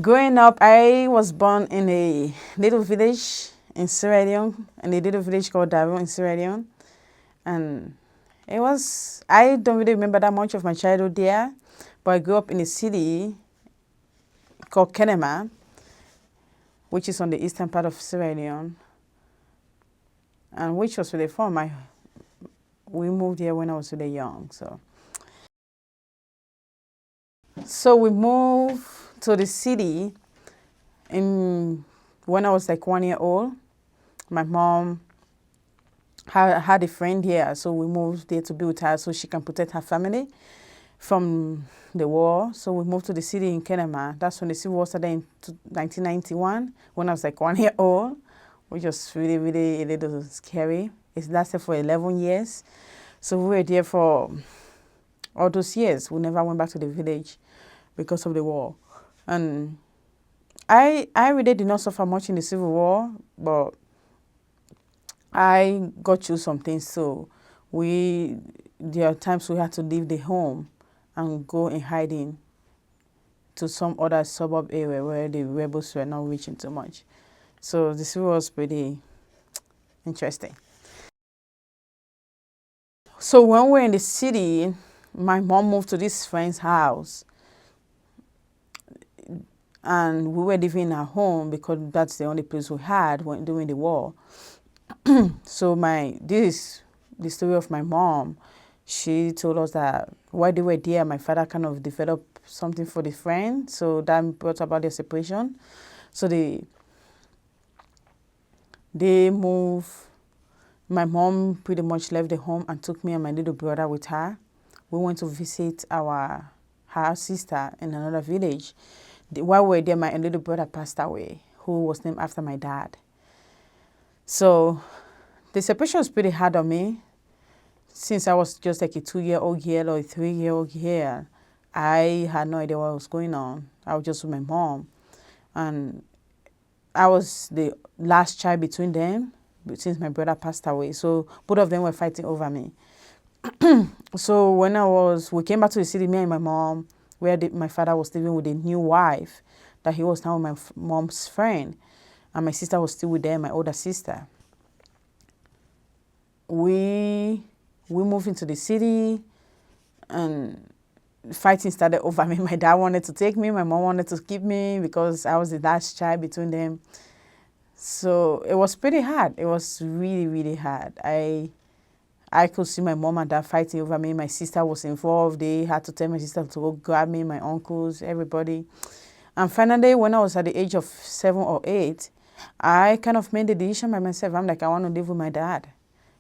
Growing up, I was born in a little village in Sierra Leone, in a little village called Davo in Sierra Leone. And I don't really remember that much of my childhood there, but I grew up in a city called Kenema, which is on the eastern part of Sierra Leone, and which was really fun. We moved here when I was really young. So we moved to the city when I was like 1 year old. My mom had a friend here, so we moved there to be with her so she can protect her family from the war. So we moved to the city in Kenema. That's when the civil war started in 1991, when I was like 1 year old, which was really, really a little scary. It lasted for 11 years. So we were there for all those years. We never went back to the village because of the war. And I really did not suffer much in the civil war, but I got through some things. So there are times we had to leave the home and go in hiding to some other suburb area where the rebels were not reaching too much. So the civil war was pretty interesting. So when we were in the city, my mom moved to this friend's house. And we were living in our home because that's the only place we had during the war. So this is the story of my mom. She told us that while they were there, my father kind of developed something for the friend. So that brought about their separation. So they moved. My mom pretty much left the home and took me and my little brother with her. We went to visit her sister in another village. While we were there, my little brother passed away, who was named after my dad. So the separation was pretty hard on me. Since I was just like a 2-year-old girl or a 3-year-old girl, I had no idea what was going on. I was just with my mom. And I was the last child between them since my brother passed away. So both of them were fighting over me. So when we came back to the city, me and my mom, where my father was living with a new wife, that he was now my mom's friend. And my sister was still with them, my older sister. We moved into the city and fighting started over me. My dad wanted to take me, my mom wanted to keep me because I was the last child between them. So it was pretty hard. It was really, really hard. I could see my mom and dad fighting over me. My sister was involved. They had to tell my sister to go grab me, my uncles, everybody. And finally, when I was at the age of 7 or 8, I kind of made the decision by myself. I'm like, I want to live with my dad.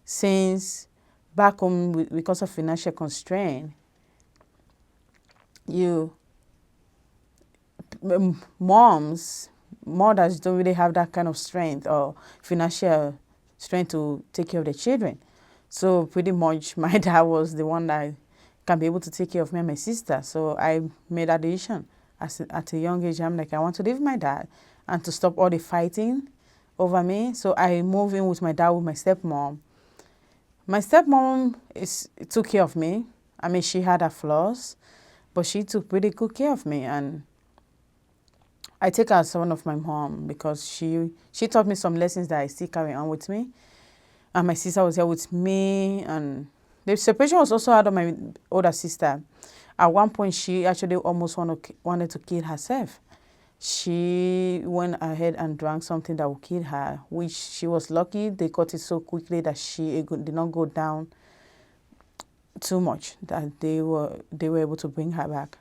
Since back home, because of financial constraint, mothers don't really have that kind of strength or financial strength to take care of their children. So pretty much my dad was the one that can be able to take care of me and my sister. So I made that decision at a young age. I'm like, I want to live with my dad and to stop all the fighting over me. So I moved in with my dad with my stepmom. My stepmom took care of me. I mean, she had her flaws, but she took pretty good care of me. And I take her as one of my mom because she taught me some lessons that I still carry on with me. And my sister was here with me. And the separation was also out of my older sister. At one point, she actually almost wanted to kill herself. She went ahead and drank something that would kill her, which she was lucky. They caught it so quickly that she did not go down too much, that they were able to bring her back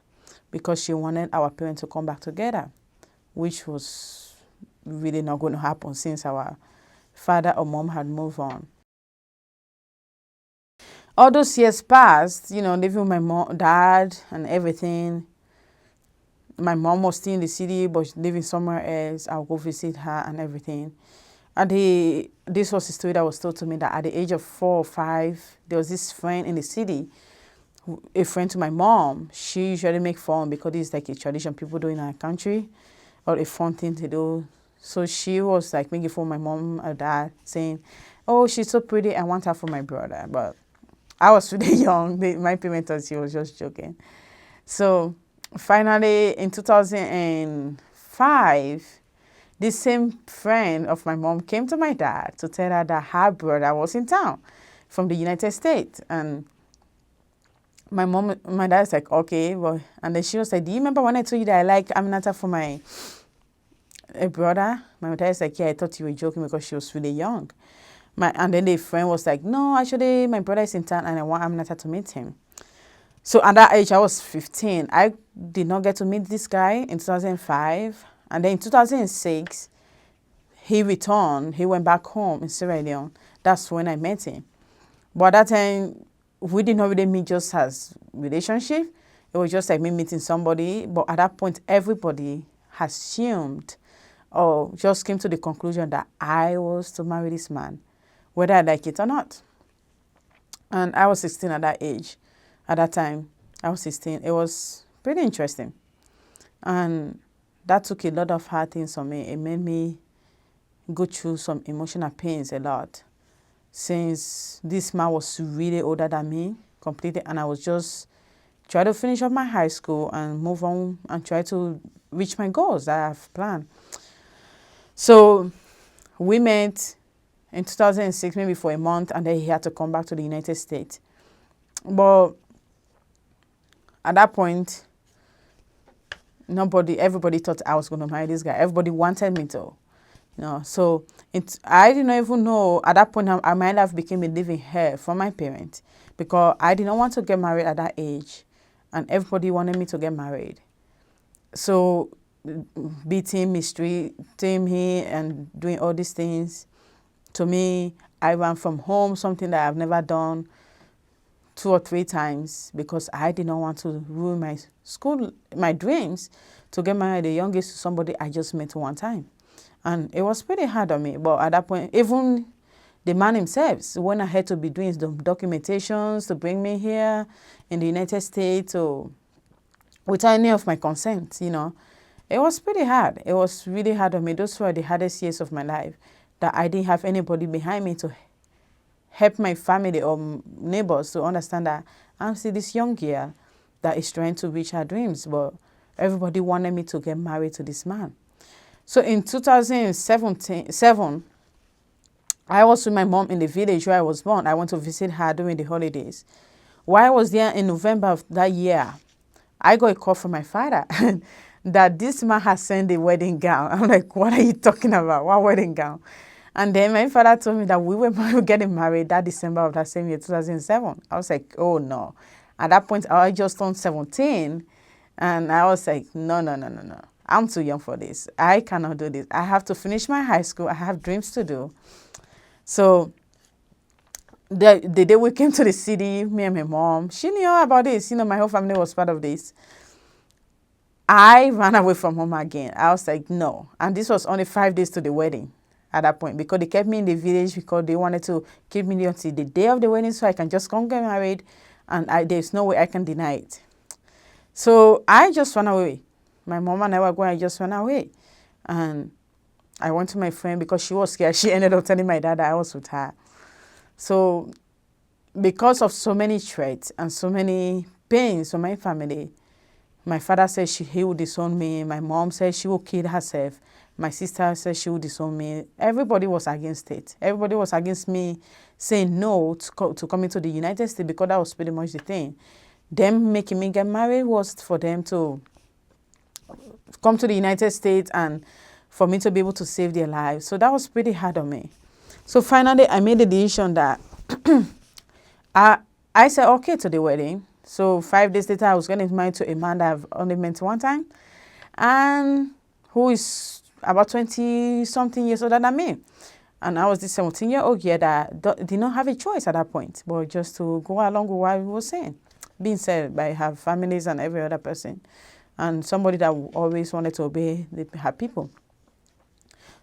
because she wanted our parents to come back together, which was really not going to happen since our father or mom had moved on. All those years passed, living with my dad and everything. My mom was still in the city, but living somewhere else. I'll go visit her and everything. This was a story that was told to me that at the age of 4 or 5, there was this friend in the city, a friend to my mom. She usually make fun because it's like a tradition people do in our country, or a fun thing to do. So she was like making fun of my mom and dad, saying, "Oh, she's so pretty. I want her for my brother." But I was really young. My parents thought she was just joking. So finally, in 2005, 5, this same friend of my mom came to my dad to tell her that her brother was in town from the United States. And my dad's like, okay, well, and then she was like, do you remember when I told you that I like Aminata for my brother? My dad's like, yeah, I thought you were joking because she was really young. And then the friend was like, no, actually, my brother is in town and I want Aminata to meet him. So at that age, I was 15. I did not get to meet this guy in 2005. And then in 2006, he returned. He went back home in Sierra Leone. That's when I met him. But at that time, we did not really meet just as relationship. It was just like me meeting somebody. But at that point, everybody assumed or just came to the conclusion that I was to marry this man, whether I like it or not. And I was 16 at that age. At that time, I was 16. It was pretty interesting. And that took a lot of hard things on me. It made me go through some emotional pains a lot. Since this man was really older than me, completely, and I was just trying to finish up my high school and move on and try to reach my goals that I've planned. So we met in 2006, maybe for a month, and then he had to come back to the United States. But at that point, everybody thought I was going to marry this guy. Everybody wanted me to, So I didn't even know at that point I might have become a living heir for my parents because I did not want to get married at that age, and everybody wanted me to get married. So beating, mistreating me, and doing all these things to me, I ran from home, something that I've never done 2 or 3 times because I did not want to ruin my dreams to get married the youngest to somebody I just met one time. And it was pretty hard on me. But at that point, even the man himself went ahead to be doing the documentations to bring me here in the United States or without any of my consent, It was pretty hard. It was really hard on me. Those were the hardest years of my life that I didn't have anybody behind me to help my family or neighbors to understand that I'm still this young girl that is trying to reach her dreams, but everybody wanted me to get married to this man. So in 2007, I was with my mom in the village where I was born. I went to visit her during the holidays. While I was there in November of that year, I got a call from my father that this man has sent a wedding gown. I'm like, what are you talking about? What wedding gown? And then my father told me that we were getting married that December of that same year, 2007. I was like, oh, no. At that point, I just turned 17. And I was like, no. I'm too young for this. I cannot do this. I have to finish my high school. I have dreams to do. So the day we came to the city, me and my mom, she knew all about this. My whole family was part of this. I ran away from home again. I was like, no. And this was only 5 days to the wedding. At that point, because they kept me in the village because they wanted to keep me until the day of the wedding so I can just come get married, and there's no way I can deny it. So I just ran away. My mom and I were going, I just ran away. And I went to my friend because she was scared. She ended up telling my dad that I was with her. So because of so many threats and so many pains from my family, my father said he would disown me. My mom said she would kill herself. My sister said she would disown me. Everybody was against it. Everybody was against me saying no to coming to the United States because that was pretty much the thing. Them making me get married was for them to come to the United States and for me to be able to save their lives. So that was pretty hard on me. So finally, I made the decision that I said okay to the wedding. So 5 days later, I was getting married to a man that I've only met one time and who is about 20-something years older than me. And I was this 17-year-old girl that did not have a choice at that point, but just to go along with what we were saying, being said by her families and every other person, and somebody that always wanted to obey her people.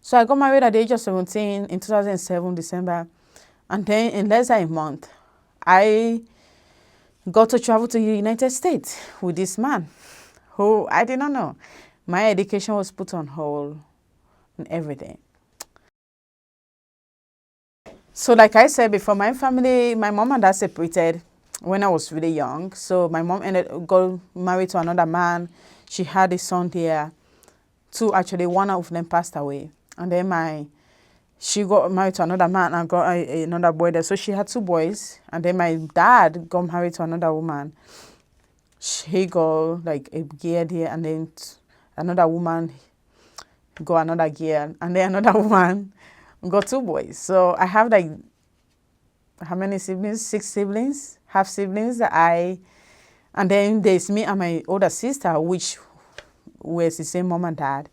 So I got married at the age of 17 in 2007, December. And then in less than a month, I got to travel to the United States with this man who I did not know. My education was put on hold and everything. So like I said before, my family, my mom and dad separated when I was really young. So my mom got married to another man. She had a son there. two actually, one of them passed away. And then she got married to another man and got another boy there. So she had two boys. And then my dad got married to another woman. He got like a girl there, and then another woman got another girl, and then another woman got two boys. So I have like, how many siblings? 6 siblings, half siblings and then there's me and my older sister, which was the same mom and dad.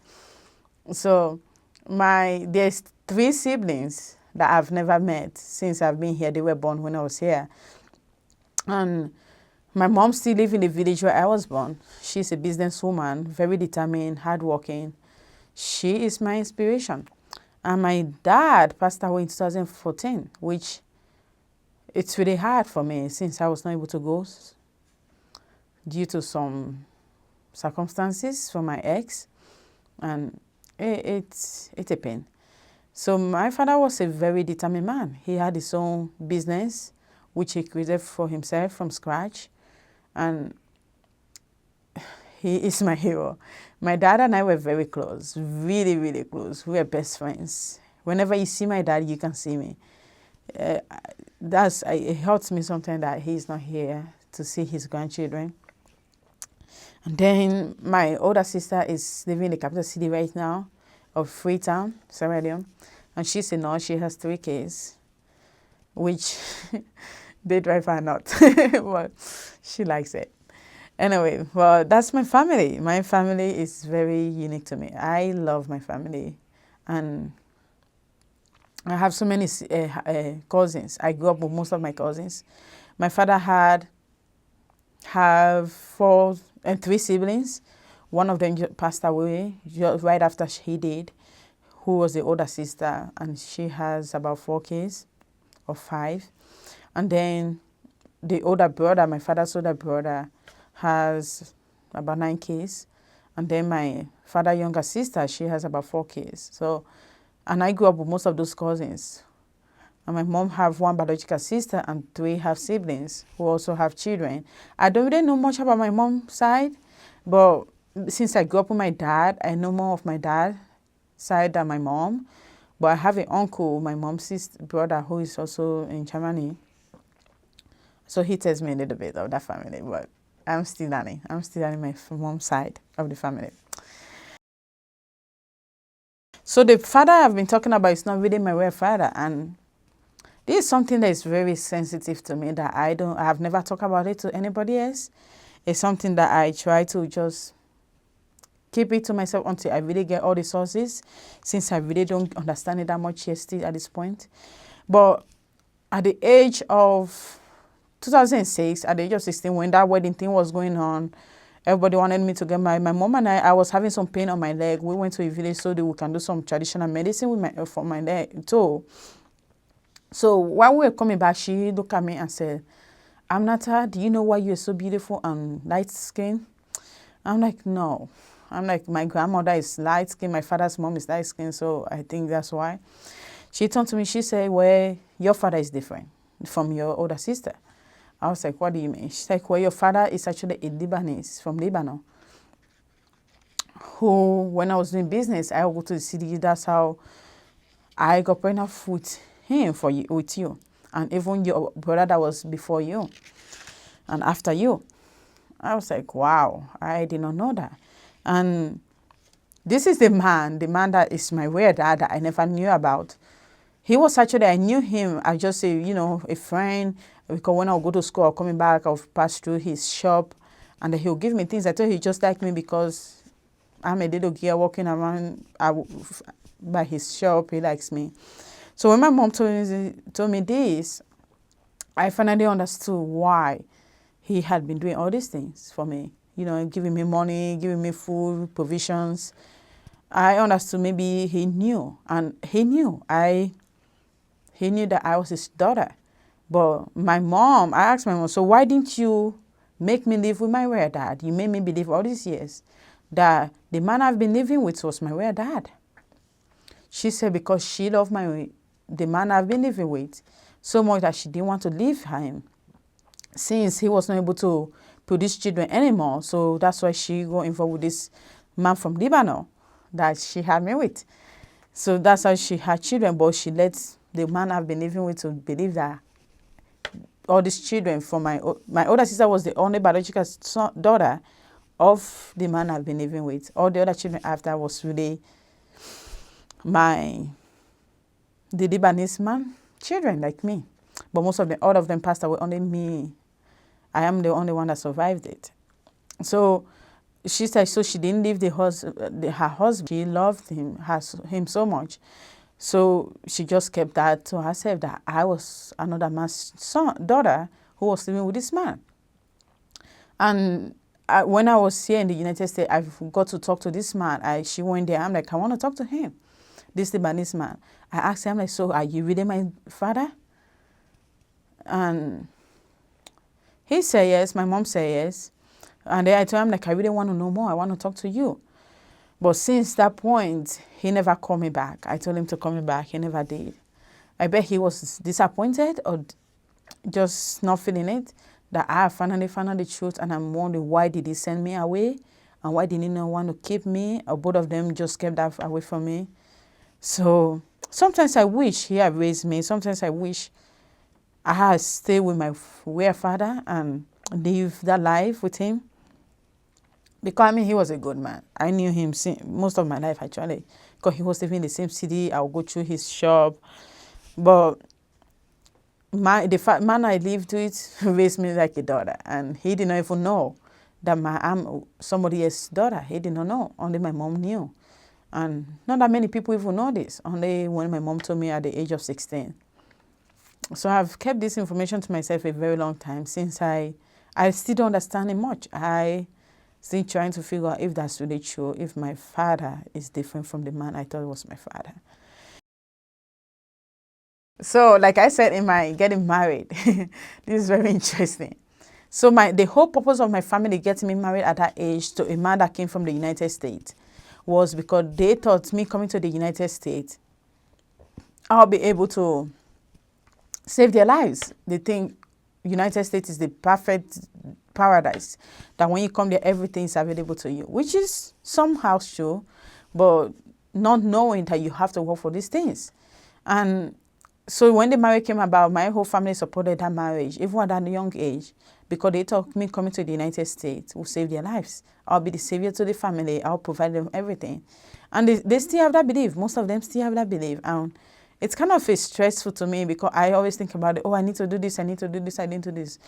So there's 3 siblings that I've never met since I've been here. They were born when I was here. And my mom still lives in the village where I was born. She's a businesswoman, very determined, hardworking. She is my inspiration. And my dad passed away in 2014, which it's really hard for me since I was not able to go due to some circumstances from my ex. And it's a pain. So my father was a very determined man. He had his own business, which he created for himself from scratch. And he is my hero. My dad and I were very close, really, really close. We were best friends. Whenever you see my dad, you can see me. It hurts me sometimes that he's not here to see his grandchildren. And then my older sister is living in the capital city right now of Freetown, Sierra Leone. And she's a nurse. She has 3 kids, which they drive her not, but she likes it. Anyway, well, that's my family. My family is very unique to me. I love my family. And I have so many cousins. I grew up with most of my cousins. My father have 3 siblings. One of them passed away just right after he did, who was the older sister, and she has about 4 kids or 5. And then the older brother, my father's older brother, has about 9 kids. And then my father's younger sister, she has about 4 kids. So, and I grew up with most of those cousins. And my mom have 1 biological sister and 3 half siblings who also have children. I don't really know much about my mom's side, but since I grew up with my dad, I know more of my dad's side than my mom. But I have an uncle, my mom's brother, who is also in Germany. So he tells me a little bit of that family, but I'm still learning. I'm still learning my mom's side of the family. So the father I've been talking about is not really my real father, and this is something that is very sensitive to me that I have never talked about it to anybody else. It's something that I try to just keep it to myself until I really get all the sources, since I really don't understand it that much yet still at this point. But at the age of 2006, at the age of 16, when that wedding thing was going on, everybody wanted me to get married. My mom and I was having some pain on my leg. We went to a village so that we can do some traditional medicine for my leg too. So while we were coming back, she looked at me and said, "Aminata, do you know why you're so beautiful and light skin?" I'm like, no. I'm like, my grandmother is light skin, my father's mom is light skin, so I think that's why. She turned to me, she said, well, your father is different from your older sister. I was like, what do you mean? She's like, well, your father is actually a Lebanese from Lebanon, who, when I was doing business, I would go to the city. That's how I got pregnant with him with you. And even your brother that was before you and after you. I was like, wow, I did not know that. And this is the man that is my real dad that I never knew about. He was actually, I knew him, I just say, a friend, because when I'll go to school or coming back, I'll pass through his shop and he'll give me things. I thought he just liked me because I'm a little girl walking around by his shop, he likes me. So when my mom told me this, I finally understood why he had been doing all these things for me. Giving me money, giving me food, provisions. I understood maybe he knew, and he knew that I was his daughter. But my mom, I asked my mom, so why didn't you make me live with my real dad? You made me believe all these years that the man I've been living with was my real dad. She said because she loved the man I've been living with so much that she didn't want to leave him since he was not able to produce children anymore. So that's why she got involved with this man from Lebanon. that she had me with. So that's how she had children, but she let the man I've been living with to believe that all these children from my older sister was the only biological daughter of the man I've been living with. All the other children after was really the Lebanese man children like me. But all of them passed away. Only me, I am the only one that survived it. So she said, so she didn't leave her husband. She loved him so much. So she just kept that to herself, that I was another man's daughter who was living with this man. And when I was here in the United States, I got to talk to this man. She went there. I'm like, I want to talk to him, this Lebanese man. I asked him, like, so are you really my father? And he said yes. My mom said yes. And then I told him, like, I really want to know more. I want to talk to you. But since that point, he never called me back. I told him to call me back. He never did. I bet he was disappointed or just not feeling it, that I have finally found out the truth, and I'm wondering, why did he send me away? And why didn't he not want to keep me? Or both of them just kept that away from me? So sometimes I wish he had raised me. Sometimes I wish I had stayed with my real father and live that life with him. Because, I mean, he was a good man. I knew him most of my life, actually. Because he was living in the same city. I would go through his shop. But the man I lived with raised me like a daughter. And he did not even know that I'm somebody else's daughter. He did not know. Only my mom knew. And not that many people even know this. Only when my mom told me at the age of 16. So I've kept this information to myself a very long time, since I still don't understand it much. I still trying to figure out if that's really true, if my father is different from the man I thought was my father. So like I said in my getting married, this is very interesting. So the whole purpose of my family getting me married at that age to a man that came from the United States was because they thought me coming to the United States, I'll be able to save their lives. They think United States is the perfect paradise, that when you come there, everything is available to you, which is somehow true, but not knowing that you have to work for these things. And so when the marriage came about, my whole family supported that marriage, even at that young age, because they thought me coming to the United States will save their lives. I'll be the savior to the family. I'll provide them everything. And they still have that belief. Most of them still have that belief. And it's kind of stressful to me, because I always think about it. Oh, I need to do this. I need to do this. I need to do this.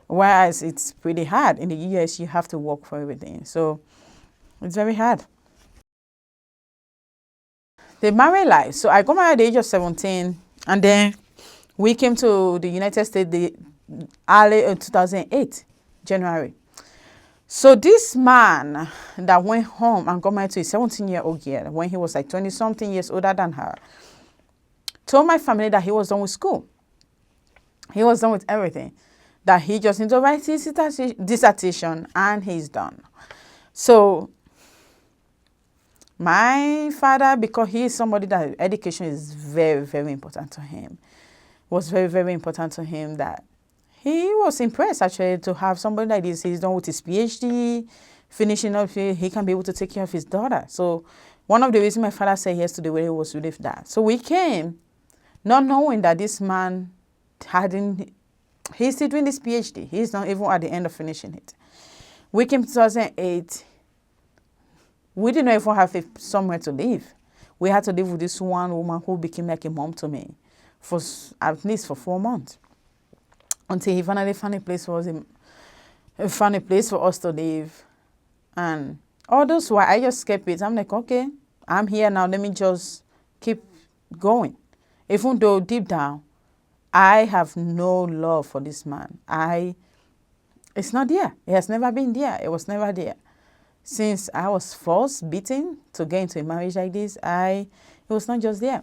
Whereas it's pretty hard. In the US, you have to work for everything. So it's very hard. The married life. So I got married at the age of 17. And then we came to the United States the early 2008, January. So this man that went home and got married to a 17-year-old girl when he was like 20-something years older than her, told my family that he was done with school. He was done with everything. That he just needs to write his dissertation and he's done. So my father, because he is somebody that education is very, very important to him, was very, very important to him, that he was impressed actually to have somebody like this. He's done with his PhD, finishing up, he can be able to take care of his daughter. So one of the reasons my father said yes to the wedding was with that. So we came not knowing that this man he's still doing this PhD. He's not even at the end of finishing it. We came in 2008. We didn't even have somewhere to live. We had to live with this one woman who became like a mom to me for at least for 4 months, until he finally found a place for us to live. And all those while, I just kept it. I'm like, okay, I'm here now. Let me just keep going. Even though deep down, I have no love for this man. It's not there. It has never been there. It was never there. Since I was forced, beaten to get into a marriage like this, it was not just there.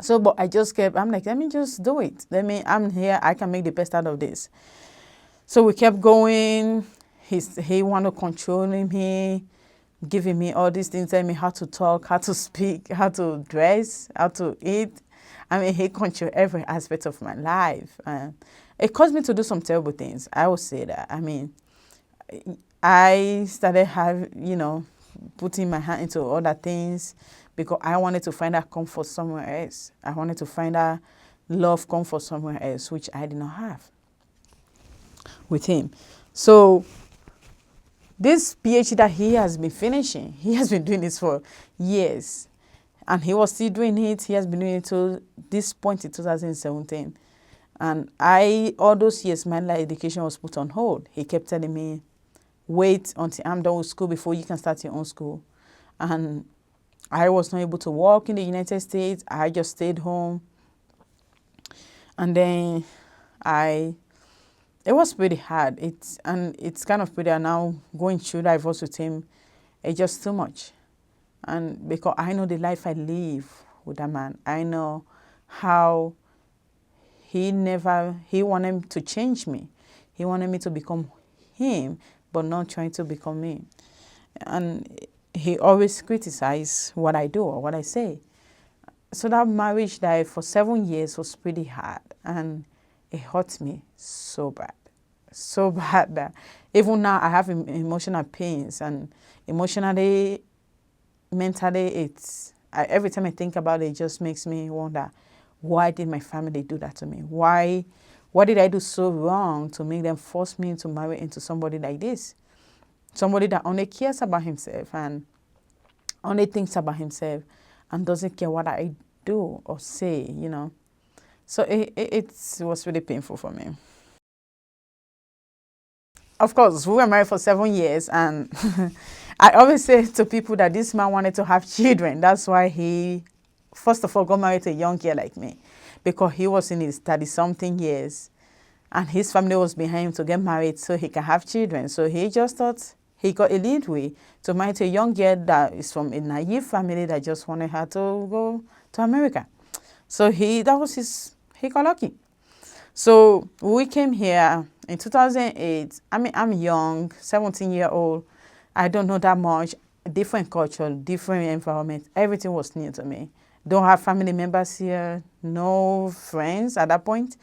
So, but I just kept, I'm like, let me just do it. I'm here. I can make the best out of this. So we kept going. He wanted to control me, giving me all these things, telling me how to talk, how to speak, how to dress, how to eat. I mean, he controlled every aspect of my life. It caused me to do some terrible things. I would say that. I mean, I started having, putting my hand into other things because I wanted to find that comfort somewhere else. I wanted to find that love, comfort somewhere else, which I did not have with him. So this PhD that he has been finishing, he has been doing this for years. And he was still doing it. He has been doing it to this point in 2017. And all those years, my education was put on hold. He kept telling me, wait until I'm done with school before you can start your own school. And I was not able to work in the United States. I just stayed home. And then it was pretty hard. It's kind of pretty, now going through divorce with him, it's just too much. And because I know the life I live with that man, I know how he wanted to change me. He wanted me to become him, but not trying to become me. And he always criticized what I do or what I say. So that marriage that for 7 years was pretty hard, and it hurt me so bad that even now I have emotional pains, and emotionally, mentally, every time I think about it, it just makes me wonder, why did my family do that to me? What did I do so wrong to make them force me to marry into somebody like this? Somebody that only cares about himself and only thinks about himself and doesn't care what I do or say, So it was really painful for me. Of course, we were married for 7 years, and I always say to people that this man wanted to have children. That's why he, first of all, got married to a young girl like me, because he was in his 30-something years, and his family was behind him to get married so he can have children. So he just thought he got a lead way to marry to a young girl that is from a naive family that just wanted her to go to America. So he got lucky. So we came here in 2008. I'm young, 17-year-old. I don't know that much. Different culture, different environment. Everything was new to me. Don't have family members here, no friends at that point.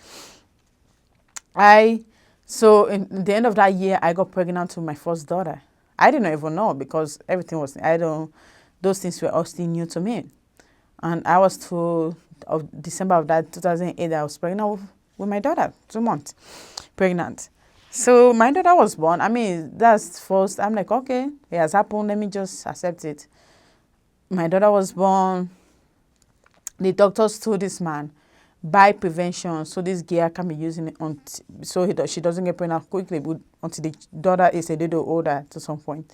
So in the end of that year, I got pregnant with my first daughter. I didn't even know because everything was, those things were all still new to me. And I was told of December of that 2008 I was pregnant with my daughter, 2 months pregnant. So my daughter was born. That's first. I'm like, okay, it has happened. Let me just accept it. My daughter was born. The doctors told this man, buy prevention so this girl can be using it so she doesn't get pregnant quickly until the daughter is a little older to some point.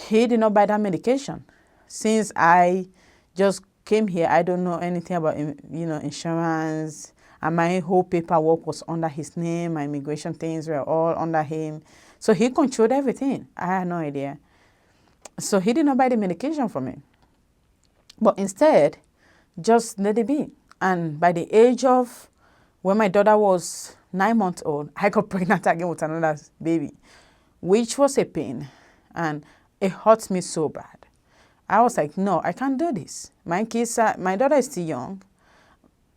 He did not buy that medication. Since I just came here, I don't know anything about insurance, and my whole paperwork was under his name. My immigration things were all under him. So he controlled everything. I had no idea. So he did not buy the medication for me. But instead, just let it be. And by the age of when my daughter was 9 months old, I got pregnant again with another baby, which was a pain. And it hurt me so bad. I was like, no, I can't do this. My daughter is still young.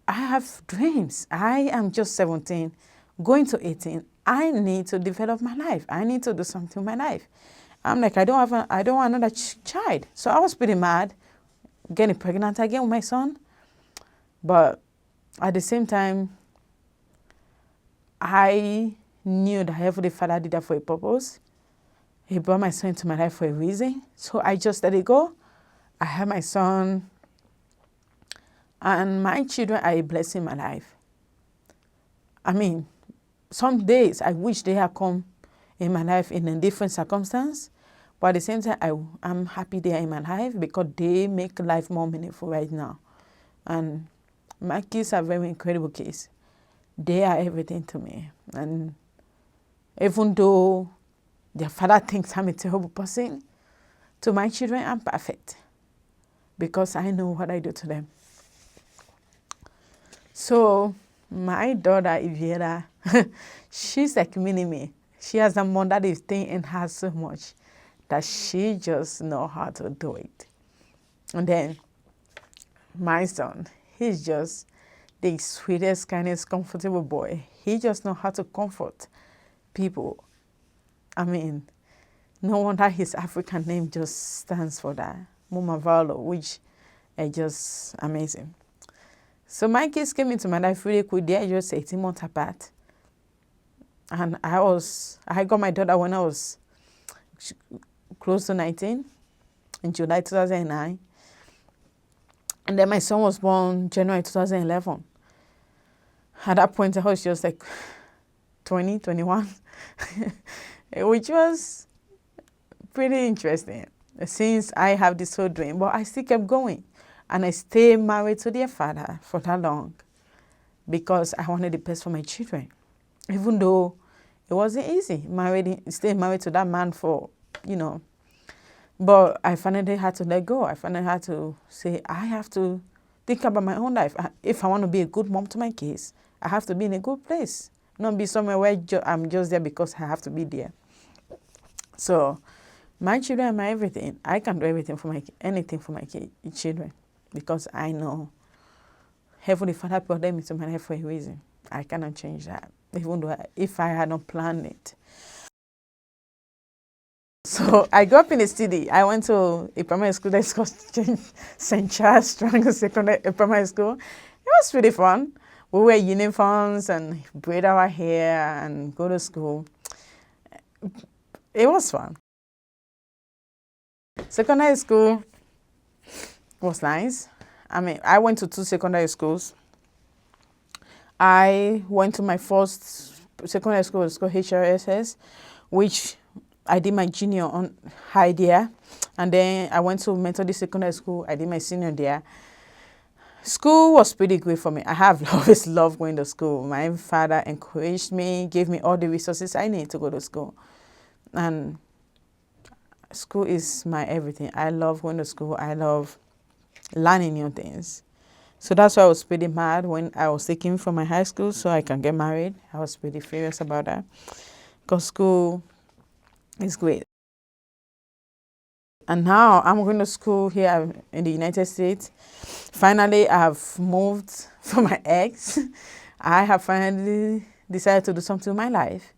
I have dreams. I am just 17, going to 18. I need to develop my life. I need to do something with my life. I'm like, I don't want another child. So I was pretty mad, getting pregnant again with my son. But at the same time, I knew that Heavenly Father did that for a purpose. He brought my son into my life for a reason. So I just let it go. I have my son. And my children are a blessing in my life. Some days I wish they had come in my life in a different circumstance. But at the same time, I'm happy they are in my life because they make life more meaningful right now. And my kids are very incredible kids. They are everything to me. And even though their father thinks I'm a terrible person, to my children, I'm perfect. Because I know what I do to them. So my daughter, Iviera, she's like mini-me. She has a mom that is staying in her so much that she just knows how to do it. And then my son, he's just the sweetest, kindest, comfortable boy. He just knows how to comfort people. No wonder his African name just stands for that, Mumavalo, which is just amazing. So my kids came into my life really quick. They are just 18 months apart. And I got my daughter when I was close to 19, in July 2009. And then my son was born January 2011. At that point, I was just like 20, 21, which was pretty interesting since I have this whole dream. But I still kept going. And I stayed married to their father for that long because I wanted the best for my children. Even though it wasn't easy, staying married to that man for, But I finally had to let go. I finally had to say, I have to think about my own life. If I want to be a good mom to my kids, I have to be in a good place. Not be somewhere where I'm just there because I have to be there. So my children are my everything. I can do anything for my children because I know Heavenly Father brought them into my life for a reason. I cannot change that, even though if I had not planned it. So I grew up in a city. I went to a primary school that's called St. Charles Primary School. It was pretty fun. We wear uniforms and braid our hair and go to school. It was fun. Secondary school was nice. I went to 2 secondary schools. I went to my first secondary school, it's called HRSS, which I did my junior on high there. And then I went to Methodist Secondary School. I did my senior there. School was pretty great for me. I have always loved going to school. My father encouraged me, gave me all the resources I need to go to school. And school is my everything. I love going to school. I love learning new things. So that's why I was pretty mad when I was taken from my high school so I can get married. I was pretty furious about that because school is great. And now I'm going to school here in the United States. Finally, I've moved from my ex. I have finally decided to do something with my life.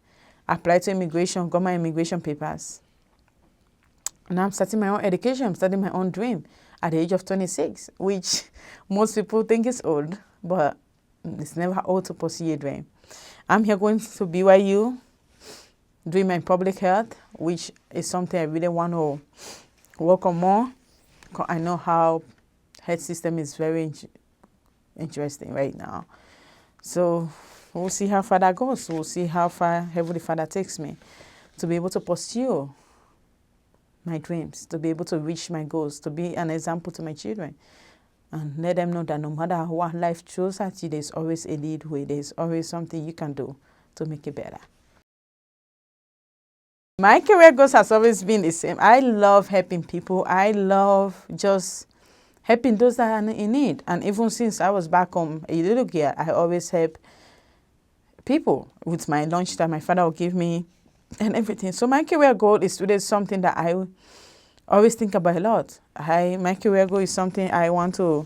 Applied to immigration, got my immigration papers. And I'm starting my own education. I'm starting my own dream at the age of 26, which most people think is old, but it's never old to pursue a dream. I'm here going to BYU, doing my public health, which is something I really want to work on more. I know how health system is very interesting right now. So we'll see how far that goes. We'll see how far Heavenly Father takes me to be able to pursue my dreams, to be able to reach my goals, to be an example to my children, and let them know that no matter what life throws at you, there's always a lead way. There's always something you can do to make it better. My career goals has always been the same. I love helping people. I love just helping those that are in need. And even since I was back home a little girl, I always help people with my lunch that my father will give me and everything. So my career goal is today something that I always think about a lot. My career goal is something I want to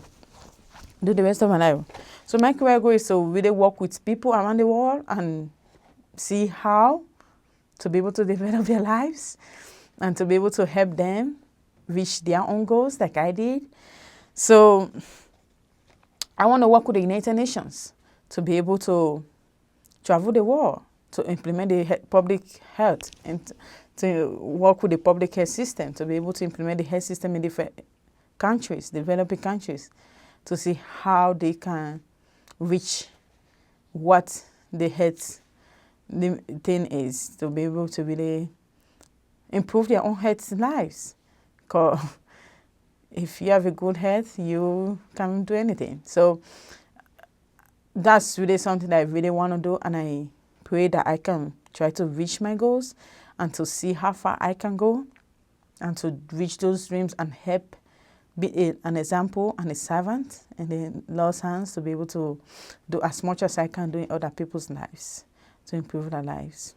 do the rest of my life. So my career goal is to really work with people around the world and see how to be able to develop their lives and to be able to help them reach their own goals like I did. So I want to work with the United Nations to be able to travel the world, to implement the public health and to work with the public health system, to be able to implement the health system in different countries, developing countries, to see how they can reach what the health thing is, to be able to really improve their own health lives. Because if you have a good health, you can do anything. So that's really something that I really want to do, and I pray that I can try to reach my goals and to see how far I can go and to reach those dreams and help be an example and a servant in the Lord's hands to be able to do as much as I can do in other people's lives to improve their lives.